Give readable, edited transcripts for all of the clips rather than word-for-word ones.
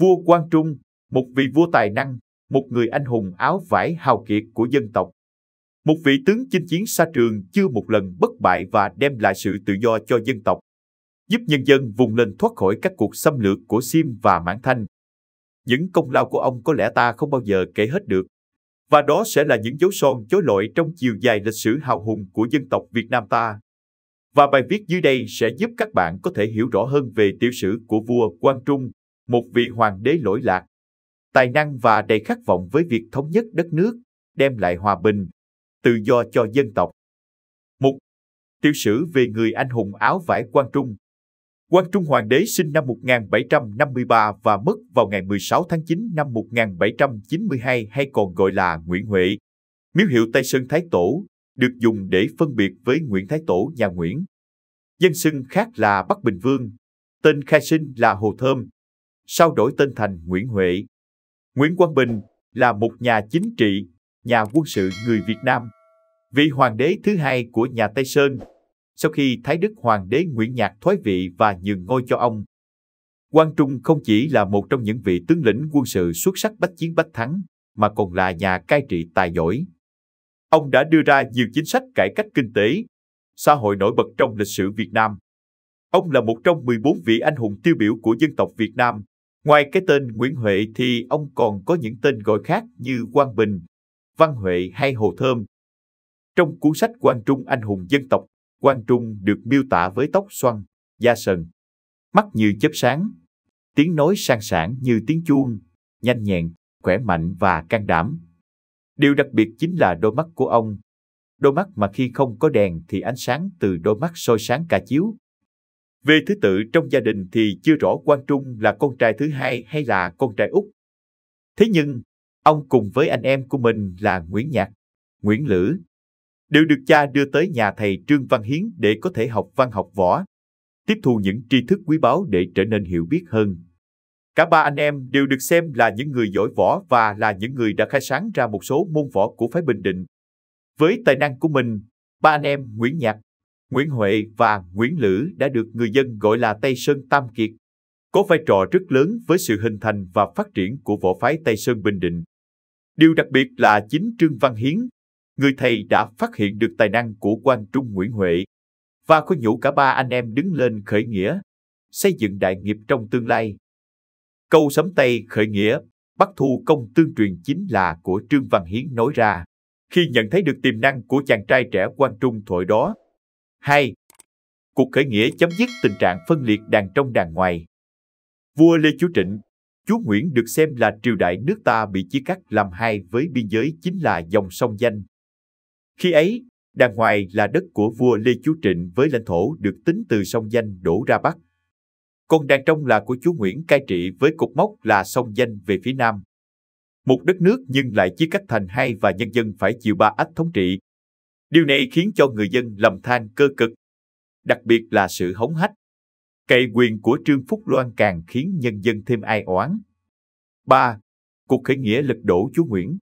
Vua Quang Trung, một vị vua tài năng, một người anh hùng áo vải hào kiệt của dân tộc. Một vị tướng chinh chiến xa trường chưa một lần bất bại và đem lại sự tự do cho dân tộc, giúp nhân dân vùng lên thoát khỏi các cuộc xâm lược của Xiêm và Mãn Thanh. Những công lao của ông có lẽ ta không bao giờ kể hết được. Và đó sẽ là những dấu son chói lọi trong chiều dài lịch sử hào hùng của dân tộc Việt Nam ta. Và bài viết dưới đây sẽ giúp các bạn có thể hiểu rõ hơn về tiểu sử của vua Quang Trung, một vị hoàng đế lỗi lạc, tài năng và đầy khát vọng với việc thống nhất đất nước, đem lại hòa bình, tự do cho dân tộc. 1. Tiểu sử về người anh hùng áo vải Quang Trung. Quang Trung hoàng đế sinh năm 1753 và mất vào ngày 16 tháng 9 năm 1792 hay còn gọi là Nguyễn Huệ. Miếu hiệu Tây Sơn Thái Tổ, được dùng để phân biệt với Nguyễn Thái Tổ nhà Nguyễn. Dân xưng khác là Bắc Bình Vương, tên khai sinh là Hồ Thơm, sau đổi tên thành Nguyễn Huệ. Nguyễn Quang Bình là một nhà chính trị, nhà quân sự người Việt Nam, vị hoàng đế thứ hai của nhà Tây Sơn, sau khi Thái Đức Hoàng đế Nguyễn Nhạc thoái vị và nhường ngôi cho ông. Quang Trung không chỉ là một trong những vị tướng lĩnh quân sự xuất sắc bách chiến bách thắng, mà còn là nhà cai trị tài giỏi. Ông đã đưa ra nhiều chính sách cải cách kinh tế, xã hội nổi bật trong lịch sử Việt Nam. Ông là một trong 14 vị anh hùng tiêu biểu của dân tộc Việt Nam. Ngoài cái tên Nguyễn Huệ thì ông còn có những tên gọi khác như Quang Bình, Văn Huệ hay Hồ Thơm. Trong cuốn sách Quang Trung anh hùng dân tộc, Quang Trung được miêu tả với tóc xoăn, da sần, mắt như chớp sáng, tiếng nói sang sảng như tiếng chuông, nhanh nhẹn, khỏe mạnh và can đảm. Điều đặc biệt chính là đôi mắt của ông. Đôi mắt mà khi không có đèn thì ánh sáng từ đôi mắt soi sáng cả chiếu. Về thứ tự trong gia đình thì chưa rõ Quang Trung là con trai thứ hai hay là con trai út. Thế nhưng, ông cùng với anh em của mình là Nguyễn Nhạc, Nguyễn Lữ, đều được cha đưa tới nhà thầy Trương Văn Hiến để có thể học văn học võ, tiếp thu những tri thức quý báu để trở nên hiểu biết hơn. Cả ba anh em đều được xem là những người giỏi võ và là những người đã khai sáng ra một số môn võ của phái Bình Định. Với tài năng của mình, ba anh em Nguyễn Nhạc, Nguyễn Huệ và Nguyễn Lữ đã được người dân gọi là Tây Sơn Tam Kiệt, có vai trò rất lớn với sự hình thành và phát triển của võ phái Tây Sơn Bình Định. Điều đặc biệt là chính Trương Văn Hiến, người thầy đã phát hiện được tài năng của Quang Trung Nguyễn Huệ và khuyên nhủ cả ba anh em đứng lên khởi nghĩa, xây dựng đại nghiệp trong tương lai. Câu sấm Tây khởi nghĩa, Bắc thu công tương truyền chính là của Trương Văn Hiến nói ra, khi nhận thấy được tiềm năng của chàng trai trẻ Quang Trung thời đó. 2. Cuộc khởi nghĩa chấm dứt tình trạng phân liệt đàn trong đàn ngoài. Vua Lê Chúa Trịnh, Chúa Nguyễn được xem là triều đại nước ta bị chia cắt làm hai với biên giới chính là dòng sông Danh. Khi ấy, đàn ngoài là đất của vua Lê Chúa Trịnh với lãnh thổ được tính từ sông Danh đổ ra Bắc. Còn đàn trong là của Chúa Nguyễn cai trị với cột mốc là sông Danh về phía Nam. Một đất nước nhưng lại chia cắt thành hai và nhân dân phải chịu ba ách thống trị. Điều này khiến cho người dân lầm than cơ cực, đặc biệt là sự hống hách, cậy quyền của Trương Phúc Loan càng khiến nhân dân thêm ai oán. 3. Cuộc khởi nghĩa lật đổ Chúa Nguyễn.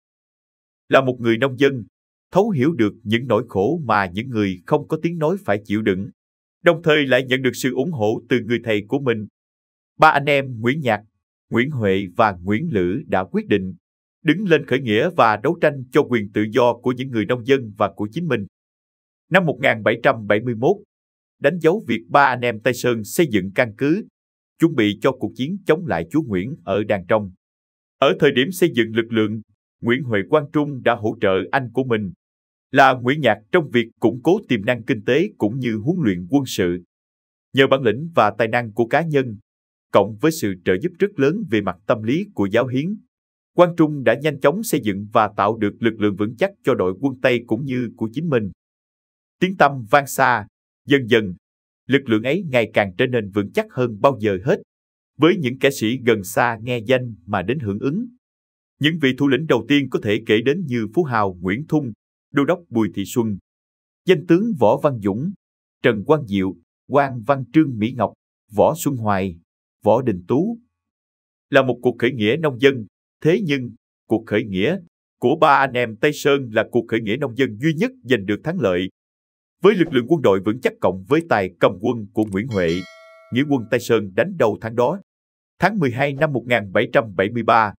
Là một người nông dân, thấu hiểu được những nỗi khổ mà những người không có tiếng nói phải chịu đựng, đồng thời lại nhận được sự ủng hộ từ người thầy của mình. Ba anh em Nguyễn Nhạc, Nguyễn Huệ và Nguyễn Lữ đã quyết định đứng lên khởi nghĩa và đấu tranh cho quyền tự do của những người nông dân và của chính mình. Năm 1771, đánh dấu việc ba anh em Tây Sơn xây dựng căn cứ, chuẩn bị cho cuộc chiến chống lại Chúa Nguyễn ở Đàn Trong. Ở thời điểm xây dựng lực lượng, Nguyễn Huệ Quang Trung đã hỗ trợ anh của mình, là Nguyễn Nhạc trong việc củng cố tiềm năng kinh tế cũng như huấn luyện quân sự. Nhờ bản lĩnh và tài năng của cá nhân, cộng với sự trợ giúp rất lớn về mặt tâm lý của giáo hiến, Quang Trung đã nhanh chóng xây dựng và tạo được lực lượng vững chắc cho đội quân Tây cũng như của chính mình. Tiếng tăm vang xa, dần dần, lực lượng ấy ngày càng trở nên vững chắc hơn bao giờ hết, với những kẻ sĩ gần xa nghe danh mà đến hưởng ứng. Những vị thủ lĩnh đầu tiên có thể kể đến như Phú Hào Nguyễn Thung, Đô đốc Bùi Thị Xuân, danh tướng Võ Văn Dũng, Trần Quang Diệu, Quang Văn Trương Mỹ Ngọc, Võ Xuân Hoài, Võ Đình Tú. Là một cuộc khởi nghĩa nông dân, thế nhưng cuộc khởi nghĩa của ba anh em Tây Sơn là cuộc khởi nghĩa nông dân duy nhất giành được thắng lợi. Với lực lượng quân đội vững chắc cộng với tài cầm quân của Nguyễn Huệ, nghĩa quân Tây Sơn đánh đầu thắng đó. Tháng 12 năm 1773,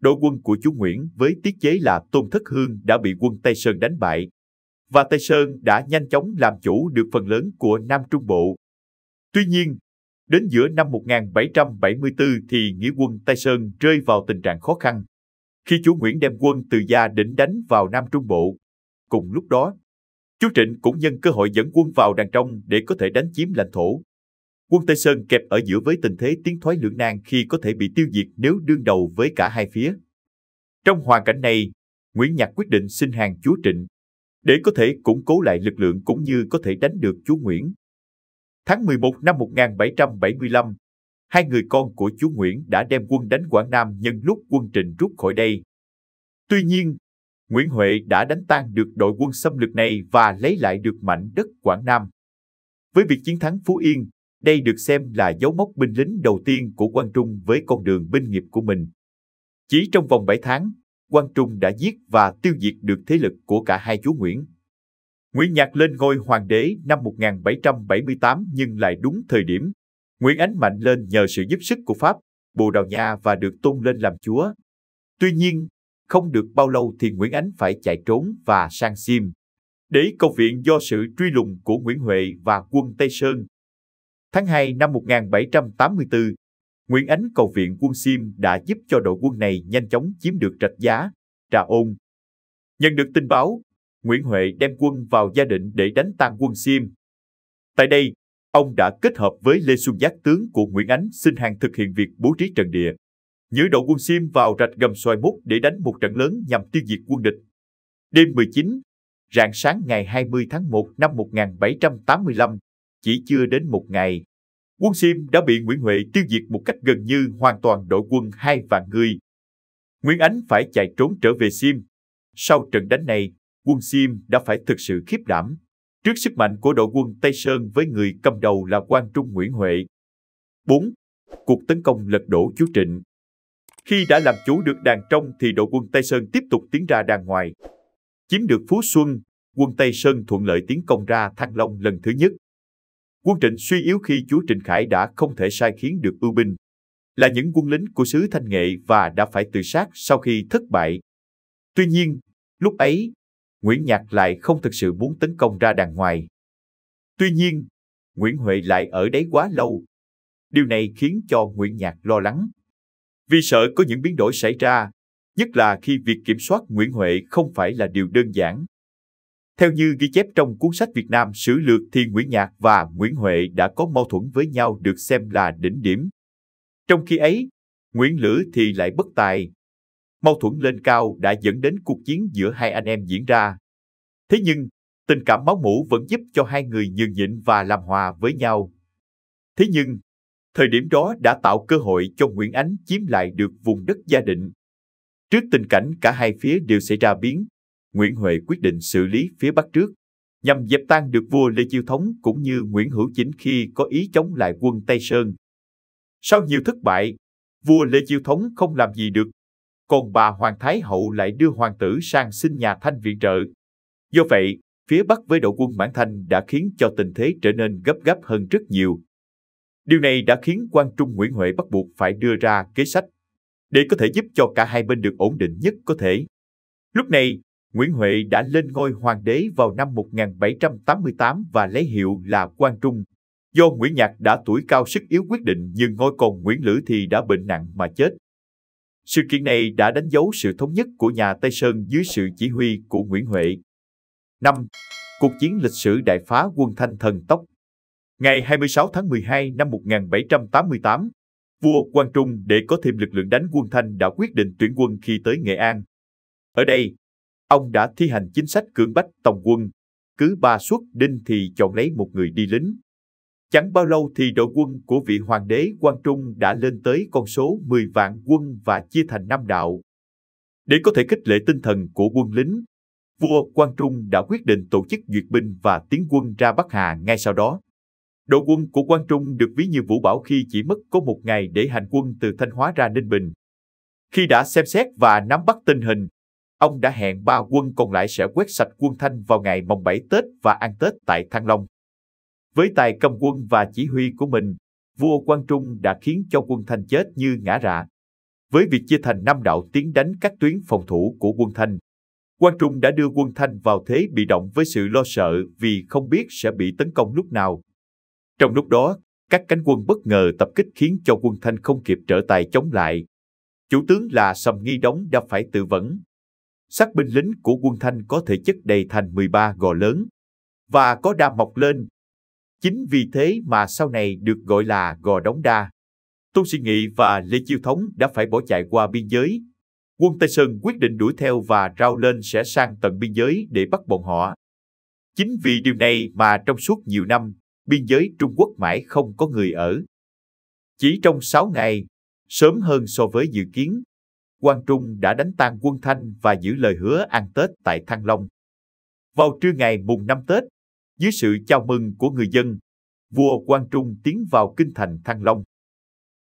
đội quân của chúa Nguyễn với tiết chế là Tôn Thất Hương đã bị quân Tây Sơn đánh bại, và Tây Sơn đã nhanh chóng làm chủ được phần lớn của Nam Trung Bộ. Tuy nhiên, đến giữa năm 1774 thì nghĩa quân Tây Sơn rơi vào tình trạng khó khăn, khi chúa Nguyễn đem quân từ Gia Định đánh vào Nam Trung Bộ. Cùng lúc đó, chúa Trịnh cũng nhân cơ hội dẫn quân vào đàn trong để có thể đánh chiếm lãnh thổ. Quân Tây Sơn kẹp ở giữa với tình thế tiến thoái lưỡng nan khi có thể bị tiêu diệt nếu đương đầu với cả hai phía. Trong hoàn cảnh này, Nguyễn Nhạc quyết định xin hàng chúa Trịnh, để có thể củng cố lại lực lượng cũng như có thể đánh được chúa Nguyễn. Tháng 11 năm 1775, hai người con của chúa Nguyễn đã đem quân đánh Quảng Nam nhân lúc quân Trịnh rút khỏi đây. Tuy nhiên, Nguyễn Huệ đã đánh tan được đội quân xâm lược này và lấy lại được mảnh đất Quảng Nam. Với việc chiến thắng Phú Yên, đây được xem là dấu mốc binh lính đầu tiên của Quang Trung với con đường binh nghiệp của mình. Chỉ trong vòng 7 tháng, Quang Trung đã giết và tiêu diệt được thế lực của cả hai chúa Nguyễn. Nguyễn Nhạc lên ngôi hoàng đế năm 1778 nhưng lại đúng thời điểm. Nguyễn Ánh mạnh lên nhờ sự giúp sức của Pháp, Bồ Đào Nha và được tôn lên làm chúa. Tuy nhiên, không được bao lâu thì Nguyễn Ánh phải chạy trốn và sang Xiêm, để cầu viện do sự truy lùng của Nguyễn Huệ và quân Tây Sơn. Tháng 2 năm 1784, Nguyễn Ánh cầu viện quân Xiêm đã giúp cho đội quân này nhanh chóng chiếm được Rạch Giá, Trà Ôn. Nhận được tin báo, Nguyễn Huệ đem quân vào Gia Định để đánh tan quân Xiêm. Tại đây, ông đã kết hợp với Lê Xuân Giác tướng của Nguyễn Ánh xin hàng thực hiện việc bố trí trận địa, nhử đội quân Xiêm vào rạch Gầm Xoài Mốt để đánh một trận lớn nhằm tiêu diệt quân địch. Đêm 19, rạng sáng ngày 20 tháng 1 năm 1785, chỉ chưa đến một ngày, quân Xiêm đã bị Nguyễn Huệ tiêu diệt một cách gần như hoàn toàn đội quân 2 vạn người. Nguyễn Ánh phải chạy trốn trở về Xiêm. Sau trận đánh này, quân Xiêm đã phải thực sự khiếp đảm trước sức mạnh của đội quân Tây Sơn với người cầm đầu là Quang Trung Nguyễn Huệ. 4. Cuộc tấn công lật đổ chúa Trịnh. Khi đã làm chủ được đàn trong thì đội quân Tây Sơn tiếp tục tiến ra đàn ngoài. Chiếm được Phú Xuân, quân Tây Sơn thuận lợi tiến công ra Thăng Long lần thứ nhất. Quân Trịnh suy yếu khi chúa Trịnh Khải đã không thể sai khiến được ưu binh, là những quân lính của xứ Thanh Nghệ và đã phải tự sát sau khi thất bại. Tuy nhiên, lúc ấy, Nguyễn Nhạc lại không thực sự muốn tấn công ra đàn ngoài. Tuy nhiên, Nguyễn Huệ lại ở đấy quá lâu. Điều này khiến cho Nguyễn Nhạc lo lắng. Vì sợ có những biến đổi xảy ra, nhất là khi việc kiểm soát Nguyễn Huệ không phải là điều đơn giản. Theo như ghi chép trong cuốn sách Việt Nam Sử Lược thì Nguyễn Nhạc và Nguyễn Huệ đã có mâu thuẫn với nhau được xem là đỉnh điểm. Trong khi ấy, Nguyễn Lữ thì lại bất tài. Mâu thuẫn lên cao đã dẫn đến cuộc chiến giữa hai anh em diễn ra. Thế nhưng, tình cảm máu mủ vẫn giúp cho hai người nhường nhịn và làm hòa với nhau. Thế nhưng, thời điểm đó đã tạo cơ hội cho Nguyễn Ánh chiếm lại được vùng đất Gia Định. Trước tình cảnh cả hai phía đều xảy ra biến, Nguyễn Huệ quyết định xử lý phía Bắc trước, nhằm dẹp tan được vua Lê Chiêu Thống cũng như Nguyễn Hữu Chính khi có ý chống lại quân Tây Sơn. Sau nhiều thất bại, vua Lê Chiêu Thống không làm gì được, còn bà Hoàng Thái Hậu lại đưa hoàng tử sang xin nhà Thanh viện trợ. Do vậy, phía Bắc với đội quân Mãn Thanh đã khiến cho tình thế trở nên gấp gáp hơn rất nhiều. Điều này đã khiến Quang Trung Nguyễn Huệ bắt buộc phải đưa ra kế sách để có thể giúp cho cả hai bên được ổn định nhất có thể. Lúc này, Nguyễn Huệ đã lên ngôi hoàng đế vào năm 1788 và lấy hiệu là Quang Trung. Do Nguyễn Nhạc đã tuổi cao sức yếu quyết định nhưng ngôi còn Nguyễn Lữ thì đã bệnh nặng mà chết. Sự kiện này đã đánh dấu sự thống nhất của nhà Tây Sơn dưới sự chỉ huy của Nguyễn Huệ. 5. Cuộc chiến lịch sử đại phá quân Thanh thần tốc. Ngày 26 tháng 12 năm 1788, vua Quang Trung để có thêm lực lượng đánh quân Thanh đã quyết định tuyển quân khi tới Nghệ An. Ở đây, ông đã thi hành chính sách cưỡng bách tòng quân, cứ 3 suất đinh thì chọn lấy một người đi lính. Chẳng bao lâu thì đội quân của vị hoàng đế Quang Trung đã lên tới con số 10 vạn quân và chia thành 5 đạo. Để có thể khích lệ tinh thần của quân lính, vua Quang Trung đã quyết định tổ chức duyệt binh và tiến quân ra Bắc Hà ngay sau đó. Đội quân của Quang Trung được ví như vũ bão khi chỉ mất có một ngày để hành quân từ Thanh Hóa ra Ninh Bình. Khi đã xem xét và nắm bắt tình hình, ông đã hẹn 3 quân còn lại sẽ quét sạch quân Thanh vào ngày mồng 7 Tết và ăn Tết tại Thăng Long. Với tài cầm quân và chỉ huy của mình, vua Quang Trung đã khiến cho quân Thanh chết như ngã rạ. Với việc chia thành 5 đạo tiến đánh các tuyến phòng thủ của quân Thanh, Quang Trung đã đưa quân Thanh vào thế bị động với sự lo sợ vì không biết sẽ bị tấn công lúc nào. Trong lúc đó, các cánh quân bất ngờ tập kích khiến cho quân Thanh không kịp trở tay chống lại. Chủ tướng là Sầm Nghi Đống đã phải tự vẫn. Xác binh lính của quân Thanh có thể chất đầy thành 13 gò lớn và có đa mọc lên. Chính vì thế mà sau này được gọi là gò Đống Đa. Tôn Sĩ Nghị và Lê Chiêu Thống đã phải bỏ chạy qua biên giới. Quân Tây Sơn quyết định đuổi theo và rao lên sẽ sang tận biên giới để bắt bọn họ. Chính vì điều này mà trong suốt nhiều năm, biên giới Trung Quốc mãi không có người ở. Chỉ trong 6 ngày, sớm hơn so với dự kiến, Quang Trung đã đánh tan quân Thanh và giữ lời hứa ăn Tết tại Thăng Long. Vào trưa ngày mùng 5 Tết, dưới sự chào mừng của người dân, vua Quang Trung tiến vào kinh thành Thăng Long.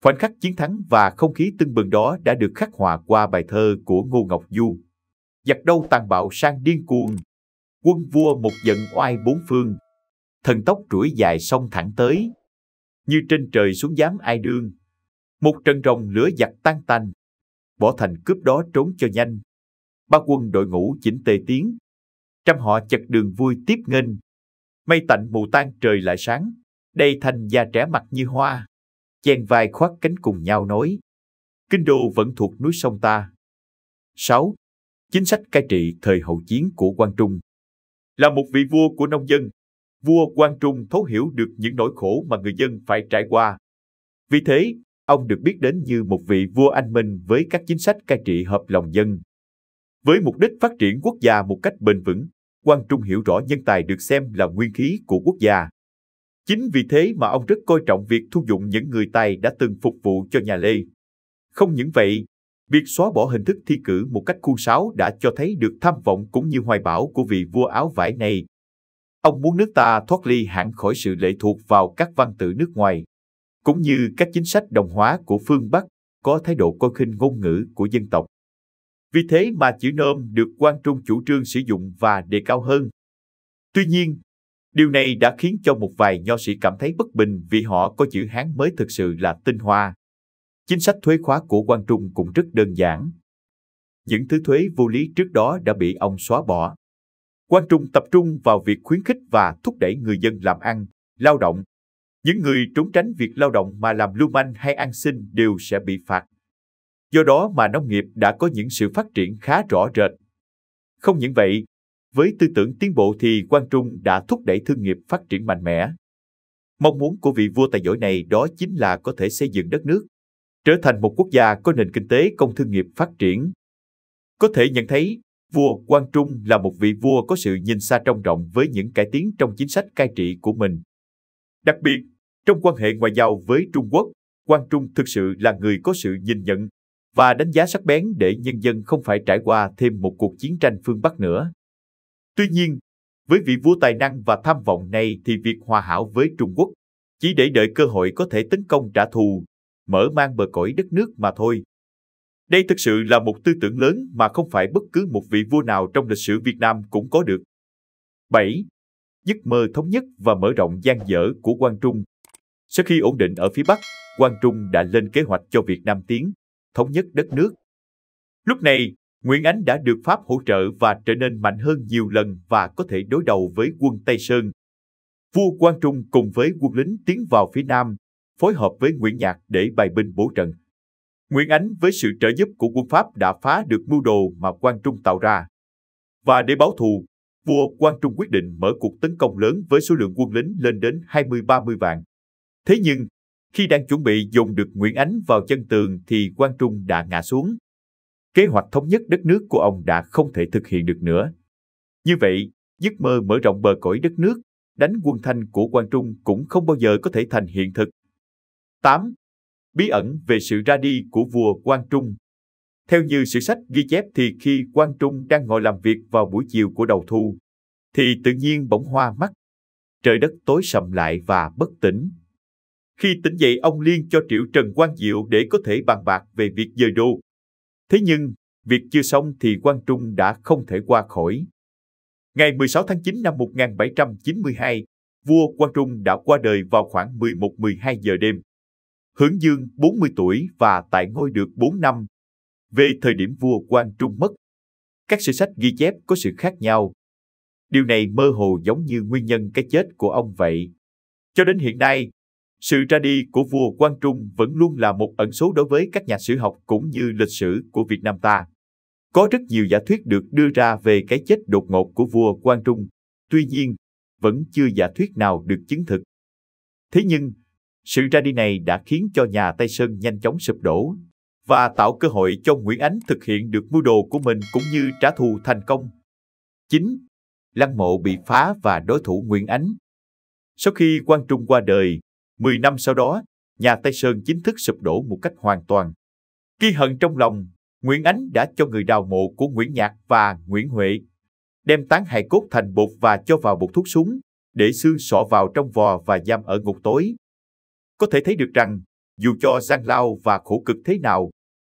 Khoảnh khắc chiến thắng và không khí tưng bừng đó đã được khắc họa qua bài thơ của Ngô Ngọc Du. Giặc đâu tàn bạo sang điên cuồng, quân vua một giận oai bốn phương, thần tốc trũi dài sông thẳng tới, như trên trời xuống dám ai đương. Một trận rồng lửa giặc tan tành, bỏ thành cướp đó trốn cho nhanh. Ba quân đội ngũ chỉnh tề tiến, trăm họ chật đường vui tiếp nghênh. Mây tạnh mù tan trời lại sáng, đây thành già trẻ mặt như hoa, chen vai khoác cánh cùng nhau nói. Kinh đô vẫn thuộc núi sông ta. 6. Chính sách cai trị thời hậu chiến của Quang Trung. Là một vị vua của nông dân, vua Quang Trung thấu hiểu được những nỗi khổ mà người dân phải trải qua. Vì thế, ông được biết đến như một vị vua anh minh với các chính sách cai trị hợp lòng dân. Với mục đích phát triển quốc gia một cách bền vững, Quang Trung hiểu rõ nhân tài được xem là nguyên khí của quốc gia. Chính vì thế mà ông rất coi trọng việc thu dụng những người tài đã từng phục vụ cho nhà Lê. Không những vậy, việc xóa bỏ hình thức thi cử một cách khuôn sáo đã cho thấy được tham vọng cũng như hoài bão của vị vua áo vải này. Ông muốn nước ta thoát ly hẳn khỏi sự lệ thuộc vào các văn tự nước ngoài, cũng như các chính sách đồng hóa của phương Bắc, có thái độ coi khinh ngôn ngữ của dân tộc. Vì thế mà chữ Nôm được Quang Trung chủ trương sử dụng và đề cao hơn. Tuy nhiên, điều này đã khiến cho một vài nho sĩ cảm thấy bất bình vì họ có chữ Hán mới thực sự là tinh hoa. Chính sách thuế khóa của Quang Trung cũng rất đơn giản. Những thứ thuế vô lý trước đó đã bị ông xóa bỏ. Quang Trung tập trung vào việc khuyến khích và thúc đẩy người dân làm ăn, lao động. Những người trốn tránh việc lao động mà làm lưu manh hay ăn xin đều sẽ bị phạt. Do đó mà nông nghiệp đã có những sự phát triển khá rõ rệt. Không những vậy, với tư tưởng tiến bộ thì Quang Trung đã thúc đẩy thương nghiệp phát triển mạnh mẽ. Mong muốn của vị vua tài giỏi này đó chính là có thể xây dựng đất nước, trở thành một quốc gia có nền kinh tế công thương nghiệp phát triển. Có thể nhận thấy, vua Quang Trung là một vị vua có sự nhìn xa trông rộng với những cải tiến trong chính sách cai trị của mình. Đặc biệt, trong quan hệ ngoại giao với Trung Quốc, Quang Trung thực sự là người có sự nhìn nhận và đánh giá sắc bén để nhân dân không phải trải qua thêm một cuộc chiến tranh phương Bắc nữa. Tuy nhiên, với vị vua tài năng và tham vọng này thì việc hòa hảo với Trung Quốc chỉ để đợi cơ hội có thể tấn công trả thù, mở mang bờ cõi đất nước mà thôi. Đây thực sự là một tư tưởng lớn mà không phải bất cứ một vị vua nào trong lịch sử Việt Nam cũng có được. 7. Giấc mơ thống nhất và mở rộng dang dở của Quang Trung. Sau khi ổn định ở phía Bắc, Quang Trung đã lên kế hoạch cho Việt Nam tiến, thống nhất đất nước. Lúc này, Nguyễn Ánh đã được Pháp hỗ trợ và trở nên mạnh hơn nhiều lần và có thể đối đầu với quân Tây Sơn. Vua Quang Trung cùng với quân lính tiến vào phía Nam, phối hợp với Nguyễn Nhạc để bày binh bố trận. Nguyễn Ánh với sự trợ giúp của quân Pháp đã phá được mưu đồ mà Quang Trung tạo ra. Và để báo thù, vua Quang Trung quyết định mở cuộc tấn công lớn với số lượng quân lính lên đến 20-30 vạn. Thế nhưng, khi đang chuẩn bị dồn được Nguyễn Ánh vào chân tường thì Quang Trung đã ngã xuống. Kế hoạch thống nhất đất nước của ông đã không thể thực hiện được nữa. Như vậy, giấc mơ mở rộng bờ cõi đất nước, đánh quân Thanh của Quang Trung cũng không bao giờ có thể thành hiện thực. 8. Bí ẩn về sự ra đi của vua Quang Trung. Theo như sử sách ghi chép thì khi Quang Trung đang ngồi làm việc vào buổi chiều của đầu thu, thì tự nhiên bỗng hoa mắt. Trời đất tối sầm lại và bất tỉnh. Khi tỉnh dậy ông liên cho triệu Trần Quang Diệu để có thể bàn bạc về việc dời đô. Thế nhưng, việc chưa xong thì Quang Trung đã không thể qua khỏi. Ngày 16 tháng 9 năm 1792, vua Quang Trung đã qua đời vào khoảng 11-12 giờ đêm. Hưởng Dương 40 tuổi và tại ngôi được 4 năm. Về thời điểm vua Quang Trung mất, các sử sách ghi chép có sự khác nhau. Điều này mơ hồ giống như nguyên nhân cái chết của ông vậy. Cho đến hiện nay, sự ra đi của vua Quang Trung vẫn luôn là một ẩn số đối với các nhà sử học cũng như lịch sử của Việt Nam ta. Có rất nhiều giả thuyết được đưa ra về cái chết đột ngột của vua Quang Trung, tuy nhiên, vẫn chưa giả thuyết nào được chứng thực. Thế nhưng, sự ra đi này đã khiến cho nhà Tây Sơn nhanh chóng sụp đổ và tạo cơ hội cho Nguyễn Ánh thực hiện được mưu đồ của mình cũng như trả thù thành công. 9. Lăng mộ bị phá và đối thủ Nguyễn Ánh. Sau khi Quang Trung qua đời, 10 năm sau đó, nhà Tây Sơn chính thức sụp đổ một cách hoàn toàn. Ghi hận trong lòng, Nguyễn Ánh đã cho người đào mộ của Nguyễn Nhạc và Nguyễn Huệ, đem tán hài cốt thành bột và cho vào bột thuốc súng, để xương sọ vào trong vò và giam ở ngục tối. Có thể thấy được rằng, dù cho gian lao và khổ cực thế nào,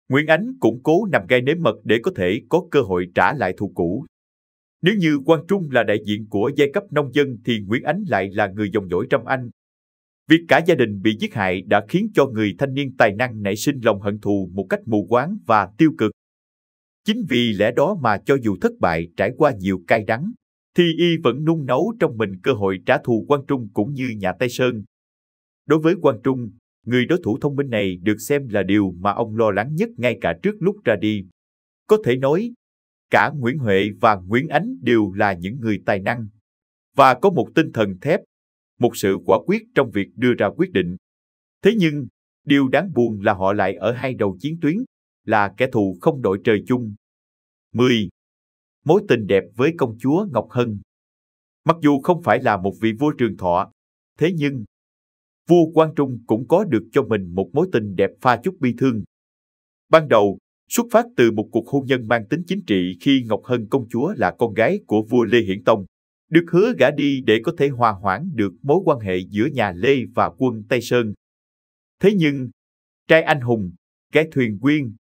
Nguyễn Ánh cũng cố nằm gai nếm mật để có thể có cơ hội trả lại thù cũ. Nếu như Quang Trung là đại diện của giai cấp nông dân thì Nguyễn Ánh lại là người dòng dõi Trâm Anh. Việc cả gia đình bị giết hại đã khiến cho người thanh niên tài năng nảy sinh lòng hận thù một cách mù quáng và tiêu cực. Chính vì lẽ đó mà cho dù thất bại trải qua nhiều cay đắng, thì y vẫn nung nấu trong mình cơ hội trả thù Quang Trung cũng như nhà Tây Sơn. Đối với Quang Trung, người đối thủ thông minh này được xem là điều mà ông lo lắng nhất ngay cả trước lúc ra đi. Có thể nói, cả Nguyễn Huệ và Nguyễn Ánh đều là những người tài năng và có một tinh thần thép, một sự quả quyết trong việc đưa ra quyết định. Thế nhưng, điều đáng buồn là họ lại ở hai đầu chiến tuyến, là kẻ thù không đội trời chung. 10. Mối tình đẹp với công chúa Ngọc Hân. Mặc dù không phải là một vị vua trường thọ, thế nhưng vua Quang Trung cũng có được cho mình một mối tình đẹp pha chút bi thương. Ban đầu, xuất phát từ một cuộc hôn nhân mang tính chính trị khi Ngọc Hân công chúa là con gái của vua Lê Hiển Tông, được hứa gả đi để có thể hòa hoãn được mối quan hệ giữa nhà Lê và quân Tây Sơn. Thế nhưng, trai anh hùng, gái thuyền quyên,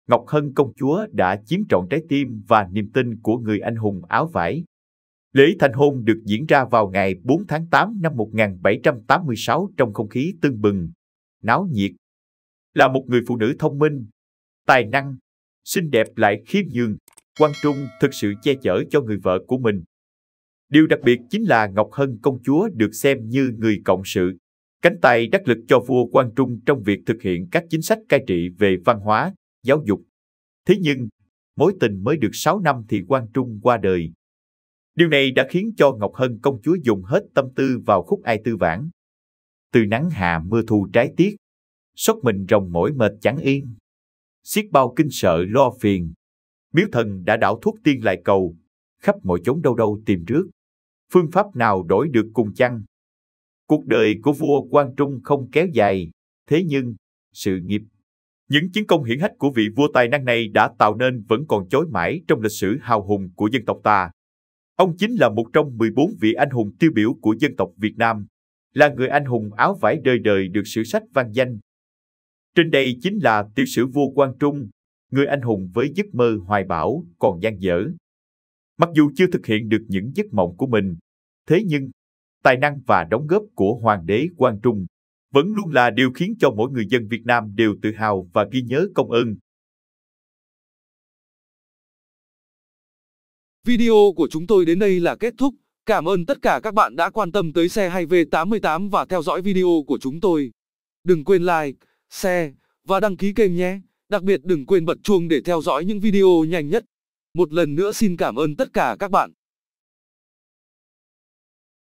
Ngọc Hân công chúa đã chiếm trọn trái tim và niềm tin của người anh hùng áo vải. Lễ thành hôn được diễn ra vào ngày 4 tháng 8 năm 1786 trong không khí tưng bừng, náo nhiệt. Là một người phụ nữ thông minh, tài năng, xinh đẹp lại khiêm nhường, Quang Trung thực sự che chở cho người vợ của mình. Điều đặc biệt chính là Ngọc Hân công chúa được xem như người cộng sự, cánh tay đắc lực cho vua Quang Trung trong việc thực hiện các chính sách cai trị về văn hóa, giáo dục. Thế nhưng, mối tình mới được 6 năm thì Quang Trung qua đời. Điều này đã khiến cho Ngọc Hân công chúa dùng hết tâm tư vào khúc ai tư vãn. Từ nắng hạ mưa thu trái tiết, xót mình rồng mỏi mệt chẳng yên. Xiết bao kinh sợ lo phiền, miếu thần đã đảo thuốc tiên lại cầu, khắp mọi chốn đâu đâu tìm rước. Phương pháp nào đổi được cùng chăng? Cuộc đời của vua Quang Trung không kéo dài, thế nhưng, sự nghiệp, những chiến công hiển hách của vị vua tài năng này đã tạo nên vẫn còn chói mãi trong lịch sử hào hùng của dân tộc ta. Ông chính là một trong 14 vị anh hùng tiêu biểu của dân tộc Việt Nam, là người anh hùng áo vải đời đời được sử sách vang danh. Trên đây chính là tiểu sử vua Quang Trung, người anh hùng với giấc mơ hoài bão còn dang dở. Mặc dù chưa thực hiện được những giấc mộng của mình, thế nhưng tài năng và đóng góp của Hoàng đế Quang Trung vẫn luôn là điều khiến cho mỗi người dân Việt Nam đều tự hào và ghi nhớ công ơn. Video của chúng tôi đến đây là kết thúc. Cảm ơn tất cả các bạn đã quan tâm tới Xe Hay V88 và theo dõi video của chúng tôi. Đừng quên like, share và đăng ký kênh nhé. Đặc biệt đừng quên bật chuông để theo dõi những video nhanh nhất. Một lần nữa xin cảm ơn tất cả các bạn.